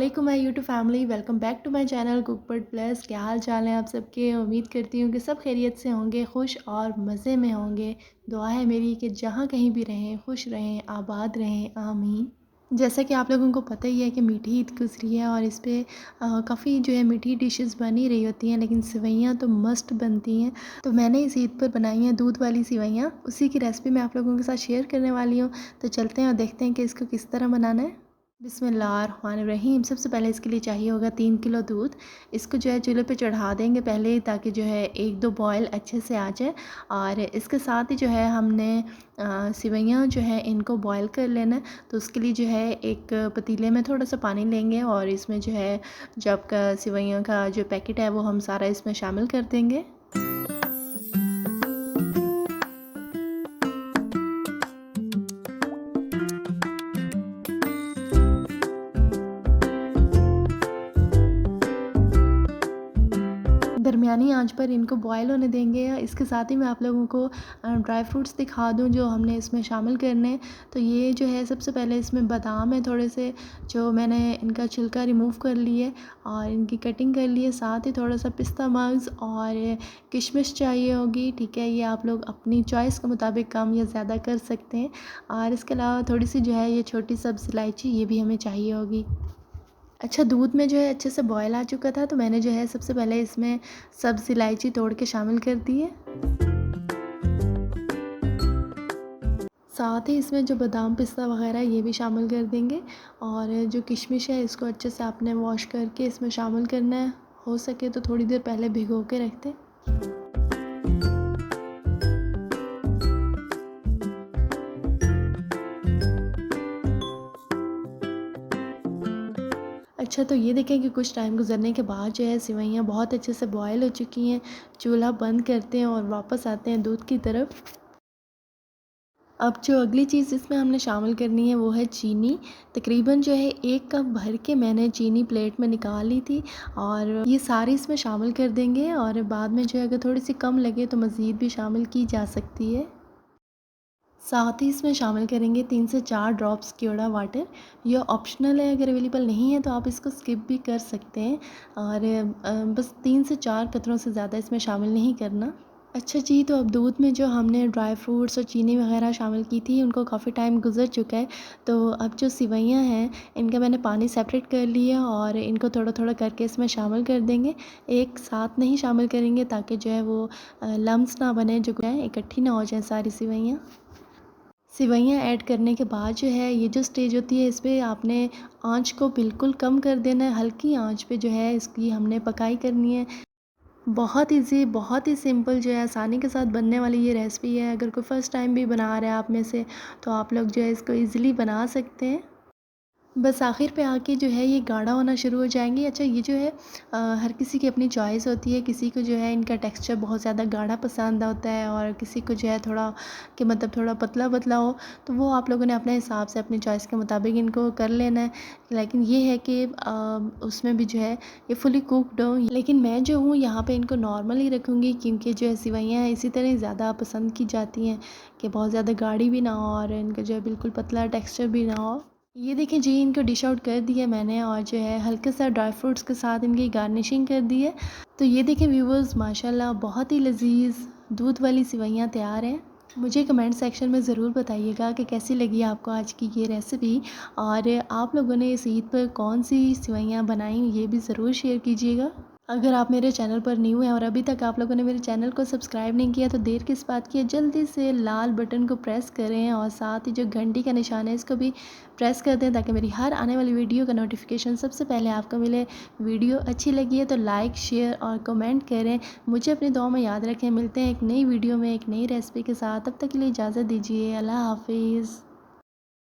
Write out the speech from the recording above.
वालेकुम my YouTube family, welcome back to my channel Cookbird plus. क्या हाल चाल है आप सबके। उम्मीद करती हूँ कि सब खैरियत से होंगे, खुश और मज़े में होंगे। दुआ है मेरी कि जहाँ कहीं भी रहें खुश रहें, आबाद रहें, आमीन। जैसा कि आप लोगों को पता ही है कि मीठी ईद गुजरी है और इस पे काफ़ी जो है मीठी डिशेस बन ही रही होती हैं, लेकिन सेवइयाँ तो मस्ट बनती हैं। तो मैंने इस ईद पर बनाई हैं दूध वाली सेवइयाँ, उसी की रेसिपी मैं आप लोगों के साथ शेयर करने वाली हूँ। तो चलते हैं और देखते हैं कि इसको किस तरह बनाना है। बिस्मिल्लाहिर्रहमानिर्रहीम। सबसे पहले इसके लिए चाहिए होगा 3 किलो दूध। इसको जो है चूल्हे पे चढ़ा देंगे पहले, ताकि जो है 1-2 बॉयल अच्छे से आ जाए। और इसके साथ ही जो है हमने सेवइयाँ जो है इनको बॉयल कर लेना है। तो उसके लिए जो है एक पतीले में थोड़ा सा पानी लेंगे और इसमें जो है जो आपका सेवइयों का जो पैकेट है वो हम सारा इसमें शामिल कर देंगे। दरमियानी आंच पर इनको बॉयल होने देंगे। इसके साथ ही मैं आप लोगों को ड्राई फ्रूट्स दिखा दूँ जो हमने इसमें शामिल करने हैं। तो ये जो है सबसे पहले इसमें बादाम है थोड़े से, जो मैंने इनका छिलका रिमूव कर लिए और इनकी कटिंग कर ली है। साथ ही थोड़ा सा पिस्ता मग्स और किशमिश चाहिए होगी। ठीक है, ये आप लोग अपनी चॉइस के मुताबिक कम या ज़्यादा कर सकते हैं। और इसके अलावा थोड़ी सी जो है ये छोटी सब्ज़ इलायची, ये भी हमें चाहिए होगी। अच्छा, दूध में जो है अच्छे से बॉयल आ चुका था, तो मैंने जो है सबसे पहले इसमें सब्ज़ इलायची तोड़ के शामिल कर दी है। साथ ही इसमें जो बादाम पिस्ता वगैरह ये भी शामिल कर देंगे। और जो किशमिश है इसको अच्छे से आपने वॉश करके इसमें शामिल करना है। हो सके तो थोड़ी देर पहले भिगो के रख दें। अच्छा, तो ये देखें कि कुछ टाइम गुज़रने के बाद जो है सेवइयाँ बहुत अच्छे से बॉयल हो चुकी हैं। चूल्हा बंद करते हैं और वापस आते हैं दूध की तरफ। अब जो अगली चीज़ इसमें हमने शामिल करनी है वो है चीनी। तकरीबन जो है 1 कप भर के मैंने चीनी प्लेट में निकाल ली थी और ये सारी इसमें शामिल कर देंगे। और बाद में जो है अगर थोड़ी सी कम लगे तो मज़ीद भी शामिल की जा सकती है। साथ ही इसमें शामिल करेंगे 3 से 4 ड्रॉप्स क्योड़ा वाटर। ये ऑप्शनल है, अगर अवेलेबल नहीं है तो आप इसको स्किप भी कर सकते हैं। और बस 3 से 4 कतरों से ज़्यादा इसमें शामिल नहीं करना। अच्छा जी, तो अब दूध में जो हमने ड्राई फ्रूट्स और चीनी वगैरह शामिल की थी उनको काफ़ी टाइम गुज़र चुका है। तो अब जो सेवइयाँ हैं इनका मैंने पानी सेपरेट कर लिया और इनको थोड़ा-थोड़ा करके इसमें शामिल कर देंगे। एक साथ नहीं शामिल करेंगे ताकि जो है वो लम्स ना बने, जो है इकट्ठी ना हो जाए सारी सेवइयाँ। सेवइयाँ ऐड करने के बाद जो है ये जो स्टेज होती है, इस पे आपने आँच को बिल्कुल कम कर देना है। हल्की आँच पे जो है इसकी हमने पकाई करनी है। बहुत ईज़ी, बहुत ही सिंपल जो है आसानी के साथ बनने वाली ये रेसिपी है। अगर कोई फ़र्स्ट टाइम भी बना रहा है आप में से, तो आप लोग जो है इसको ईज़िली बना सकते हैं। बस आखिर पे आके जो है ये गाढ़ा होना शुरू हो जाएँगे। अच्छा, ये जो है हर किसी की अपनी चॉइस होती है। किसी को जो है इनका टेक्सचर बहुत ज़्यादा गाढ़ा पसंद होता है और किसी को जो है थोड़ा कि मतलब थोड़ा पतला-पतला हो। तो वो आप लोगों ने अपने हिसाब से अपनी चॉइस के मुताबिक इनको कर लेना है। लेकिन ये है कि उसमें भी जो है ये फुली कुक्ड हो। लेकिन मैं जो हूँ यहाँ पे इनको नॉर्मल ही रखूँगी, क्योंकि जो है सेवइयाँ हैं इसी तरह ज़्यादा पसंद की जाती हैं कि बहुत ज़्यादा गाढ़ी भी ना हो और इनका जो है बिल्कुल पतला टेक्सचर भी ना हो। ये देखें जी, इनको डिश आउट कर दिया मैंने और जो है हल्के सा ड्राई फ्रूट्स के साथ इनकी गार्निशिंग कर दी है। तो ये देखें व्यूवर्स, माशाल्लाह बहुत ही लजीज दूध वाली सेवइयाँ तैयार हैं। मुझे कमेंट सेक्शन में ज़रूर बताइएगा कि कैसी लगी आपको आज की ये रेसिपी। और आप लोगों ने इस ईद पर कौन सी सेवइयाँ बनाई ये भी ज़रूर शेयर कीजिएगा। अगर आप मेरे चैनल पर न्यू हैं और अभी तक आप लोगों ने मेरे चैनल को सब्सक्राइब नहीं किया तो देर किस बात की है, जल्दी से लाल बटन को प्रेस करें और साथ ही जो घंटी का निशान है इसको भी प्रेस कर दें, ताकि मेरी हर आने वाली वीडियो का नोटिफिकेशन सबसे पहले आपको मिले। वीडियो अच्छी लगी है तो लाइक शेयर और कमेंट करें। मुझे अपनी दुआ में याद रखें। मिलते हैं एक नई वीडियो में एक नई रेसिपी के साथ। तब तक के लिए इजाज़त दीजिए। अल्लाह हाफिज़।